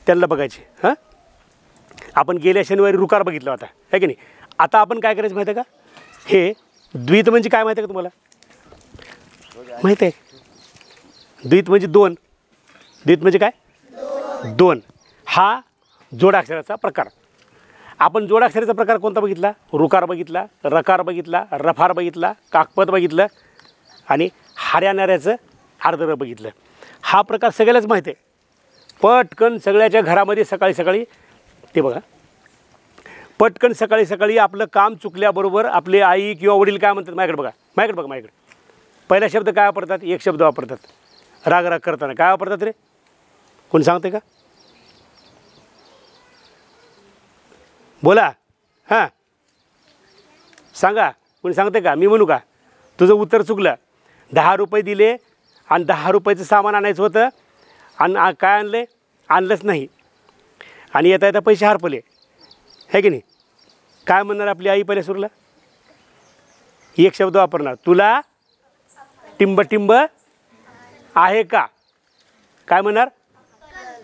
त्यांना बघायचे. हां, आपण गेल्या शनिवारी रुकार बघितला होता आहे की नाही. आता आपण काय करायचं माहिती आहे का, हे द्वित म्हणजे काय माहिती आहे का तुम्हाला, माहिती आहे. द्वित म्हणजे दोन, द्वित म्हणजे काय, दोन. हा जोडाक्षराचा प्रकार. आपण जोडाक्षराचा प्रकार कोणता बघितला, रुकार बघितला, रकार बघितला, रफार बघितला, काकपद बघितलं आणि हार्यानाऱ्याचं अर्धर बघितलं. हा प्रकार सगळ्यालाच माहिती आहे. पटकन सगळ्याच्या घरामध्ये सकाळी सकाळी ते बघा, पटकन सकाळी सकाळी आपलं काम चुकल्याबरोबर आपले आई किंवा वडील काय म्हणतात, माझ्याकडे बघा, माझ्याकडे बघा, माझ्याकडे पहिला शब्द काय वापरतात, एक शब्द वापरतात. राग राग करताना काय वापरतात रे, कोण सांगते का, बोला. हां, सांगा, कोणी सांगते का, मी म्हणू का. तुझं उत्तर चुकलं. 10 रुपये दिले आणि 10 रुपयाचं सामान आणायचं होतं आणि काय आणले, आणलंच नाही आणि येता येता पैसे हरपले है की नाही. काय म्हणणार आपली आई पहिल्या सुरूला, एक शब्द वापरणार, तुला टिंब टिंब आहे का, काय म्हणणार,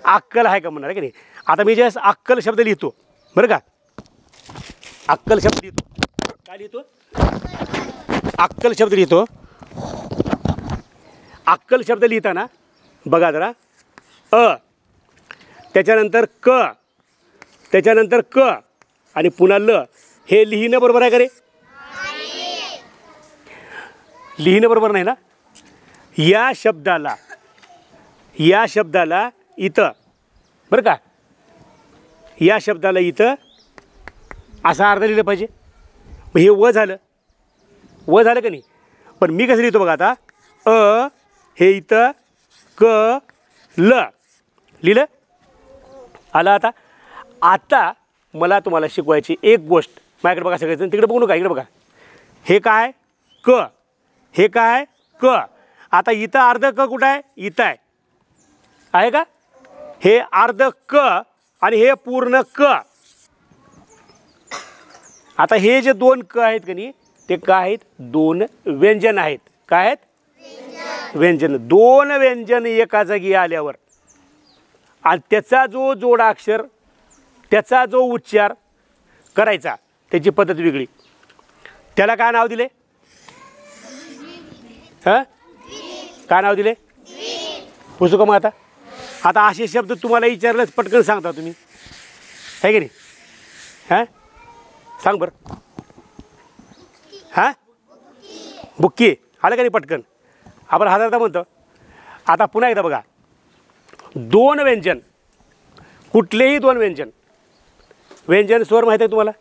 अक्कल आहे का म्हणणार आहे की नाही. आता मी ज्यावेळेस अक्कल शब्द लिहितो बरं का, अक्कल शब्द लिहितो, काय लिहितो, अक्कल शब्द लिहितो. अक्कल शब्द लिहिताना बघा जरा, त्याच्यानंतर क, त्याच्यानंतर क आणि पुन्हा ल, हे लिहिणं बरोबर आहे का रे, लिहिणं बरोबर नाही ना. या शब्दाला इथं बरं का, या शब्दाला इथं असा अर्थ लिहिलं पाहिजे. मग हे व झालं, व झालं का नाही. पण मी कसं लिहितो बघा आता, हे इथं क ल लिहिलं आलं. आता आता मला तुम्हाला शिकवायची एक गोष्ट, माझ्याकडे बघा सगळेजण, तिकडे बघू नका, इकडे बघा. हे काय क, हे काय क. आता इथं अर्ध क कुठं आहे, इथं आहे का, हे अर्ध क आणि हे पूर्ण क. आता हे जे दोन क आहेत का नाही, ते काय आहेत, दोन व्यंजन आहेत. काय आहेत, व्यंजन. दोन व्यंजन एका जागी आल्यावर आणि त्याचा जो जोडाक्षर, त्याचा जो उच्चार करायचा, त्याची पद्धत वेगळी. त्याला काय नाव दिले, हां, काय नाव दिले, पुसू का. मग आता असे शब्द तुम्हाला विचारलंच पटकन सांगता तुम्ही आहे की नाही. हां, सांग बरं. हां, बुक्की आलं का नाही पटकन, आपण हाताळता म्हणतो. आता पुन्हा एकदा बघा, दोन व्यंजन, कुठलेही दोन व्यंजन, व्यंजन स्वर माहीत आहे तुम्हाला.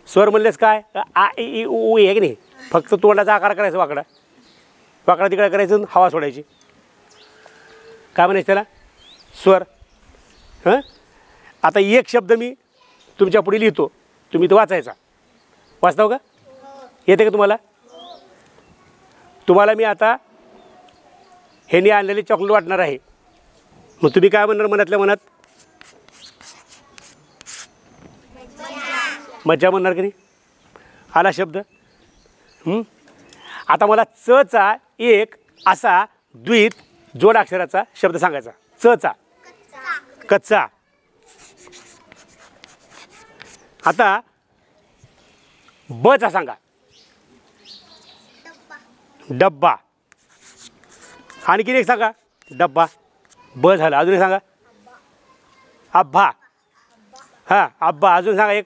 स्वर म्हणलेच काय, आ इ उ आहे की नाही. फक्त तोंडाचा आकार करायचा वाकडा, वाकडा तिकडा करायचं, हवा सोडायची, काय म्हणायचं त्याला, स्वर. हां, आता एक शब्द मी तुमच्या पुढे लिहितो, तुम्ही तो वाचायचा. वाचताव का, येते का तुम्हाला. तुम्हाला मी आता ह्याने आणलेले चॉकलेट वाटणार आहे. मग तुम्ही काय म्हणणार मनातल्या मनात, मज्जा म्हणणार की नाही. आला शब्द. आता मला च चा एक असा द्वित जोडाक्षराचा शब्द सांगायचा. च चा कच्चा. आता ब चा सांगा, डब्बा. आणखीन एक सांगा, डब्बा. ब झाला, अजून एक सांगा, अब्बा. हां, अब्बा. अजून सांगा एक.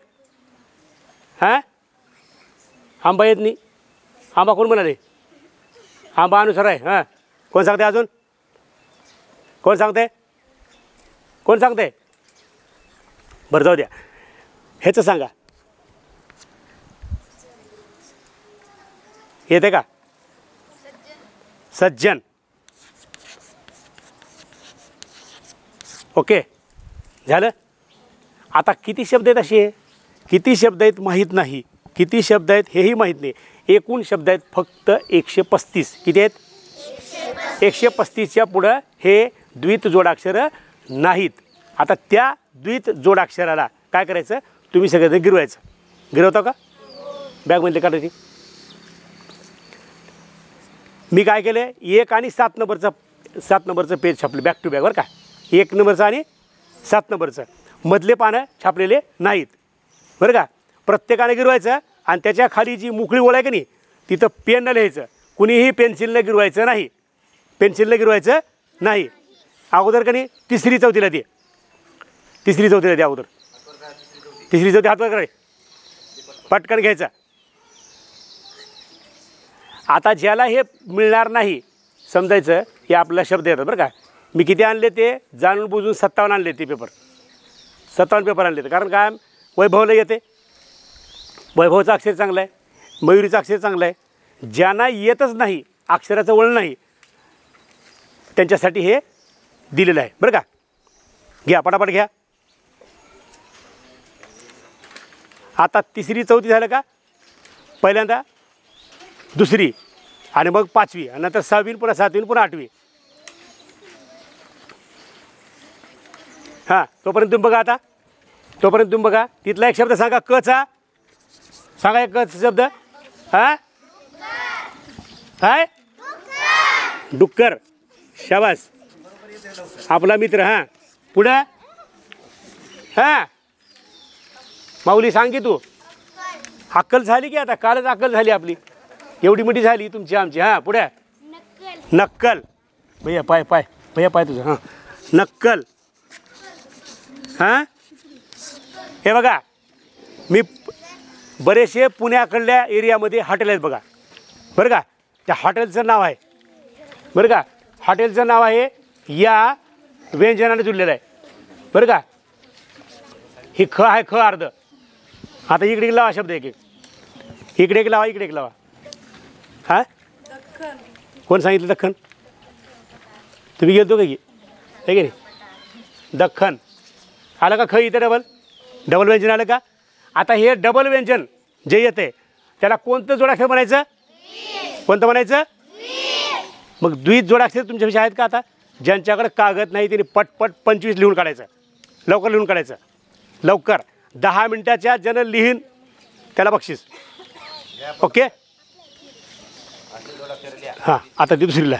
हां, आंबा येत नाही. आंबा कोण म्हणाले, आंबा अनुसार आहे. हां, कोण सांगते, अजून कोण सांगते, कोण सांगते, बरं जाऊ द्या. ह्याचं सांगा, येते का, सज्जन. ओके झालं. आता किती शब्द आहेत असे, किती शब्द आहेत माहीत नाही, किती शब्द आहेत हेही माहीत नाही. एकूण शब्द आहेत फक्त 135. किती आहेत, 135च्या पुढं हे द्वित जोडाक्षरं नाहीत. आता त्या द्वित जोडाक्षराला काय करायचं, तुम्ही सगळ्यांना गिरवायचं. गिरवता का, बॅगमधले काढायची. मी काय केलं, 1 आणि 7 नंबरचं पेज छापलं बॅक टू बॅक बरं का. 1 नंबरचं आणि 7 नंबरचं मधले पानं छापलेले नाहीत बरं का. प्रत्येकाने गिरवायचं आणि त्याच्या खाली जी मोकळी ओळ आहे की नाही तिथं पेननं लिहायचं. कुणीही पेन्सिलनं गिरवायचं नाही, पेन्सिलनं गिरवायचं नाही. अगोदर का नाही 3री 4थीला दे, 3री 4थीला दे अगोदर. 3री 4थी हातवर कराय पटकन घ्यायचा. आता ज्याला हे मिळणार नाही समजायचं हे आपल्याला शब्द येतात बरं का. मी किती आणले ते जाणून बुजून 57 आणले ते पेपर, 57 पेपर आणले. कारण काय वैभवला येते, वैभवचं अक्षर चांगलं आहे, मयुरीचं अक्षर चांगलं आहे. ज्यांना येतच नाही, अक्षराचं वळण नाही, त्यांच्यासाठी हे दिलेलं आहे बरं का. घ्या पटापट घ्या. आता 3री 4थी झालं का. पहिल्यांदा 2री आणि मग 5वी आणि नंतर 6वी पुन्हा 7वी पुन्हा 8वी. हां तोपर्यंत तुम्ही बघा. आता तोपर्यंत तुम्ही बघा तिथला एक शब्द सांगा कचा. सांगा एक क शब्द. हां काय डुक्कर. शाबास आपला मित्र. हां पुढं. हां माऊली सांग की तू. अक्कल झाली की आता कालच अक्कल झाली आपली, एवढी मोठी झाली तुमची आमची. हां पुढे. नक्कल. भैया पाय पाय भैया पाय तुझं. हां नक्कल. हां हे बघा मी बरेचसे पुण्याकडल्या एरियामध्ये हॉटेल आहेत बघा बरं का. त्या हॉटेलचं नाव आहे बरं का, हॉटेलचं नाव आहे या व्यंजनाने जुळलेलं आहे बरं का. ही ख आहे, ख अर्ध. आता इकडे एक लावा शब्द एक एक, इकडे एक लावा, इकडे एक लावा. हां कोण सांगितलं दख्खन. तुम्ही गेलतो का की आहे की नाही. दख्खन आलं का. ख इथं डबल व्यंजन आलं का. आता हे डबल व्यंजन जे येते त्याला कोणतं जोडाक्षर म्हणायचं, कोणतं म्हणायचं. मग द्वित जोडाक्षर तुमच्यापेक्षा आहेत का. आता ज्यांच्याकडे कागद नाही त्यांनी पटपट 25 लिहून काढायचं, लवकर लिहून काढायचं लवकर. 10 मिनटाच्या ज्यानं लिहीन त्याला बक्षीस. ओके. हां आता ती 2रीला,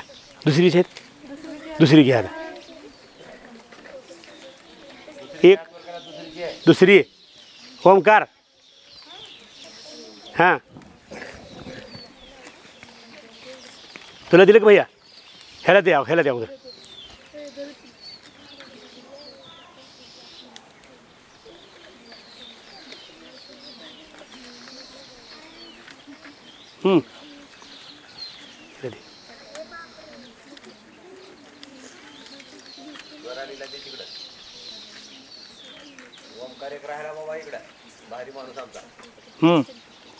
2रीची आहेत, 2री घ्यायला. एक 2री ओमकार. हां तुला दिलं का भैया. ह्याला द्या, ह्याला द्या उधर.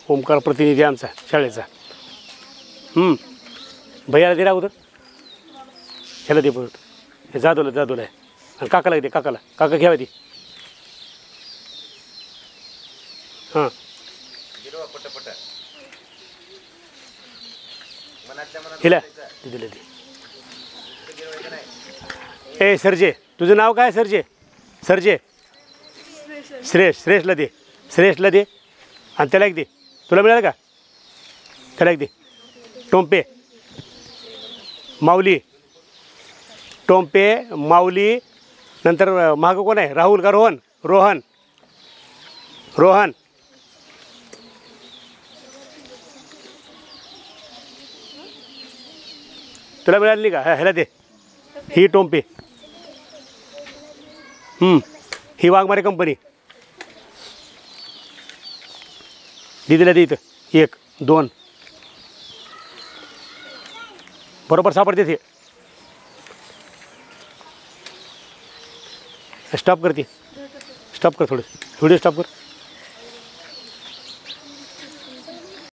ओमकार प्रतिनिधी आमचा शाळेचा. भैयाला दे अगोदर, ह्याला दे परत. हे जादूला आहे आणि काकाला दे, काकाला. काका घ्यावा ती. हां हिला दिलं दे. ए सरजे तुझं नाव काय. सरजे सरजे श्रेष्ठला दे, श्रेष्ठला दे. आणि त्याला एक दे. तुला मिळालं का. त्याला एक दे. टोंपे माऊली. टोंपे माऊली. नंतर मागं कोण आहे. राहुल का रोहन. रोहन रोहन. तुला मिळाली का. ह्याला दे. ही टोंपे. ही वाघमारे कंपनी. दिदीला दे इथं. 1 2 बरोबर सापडते ते. स्टॉप करते. स्टॉप कर थोडं व्हिडिओ स्टॉप कर.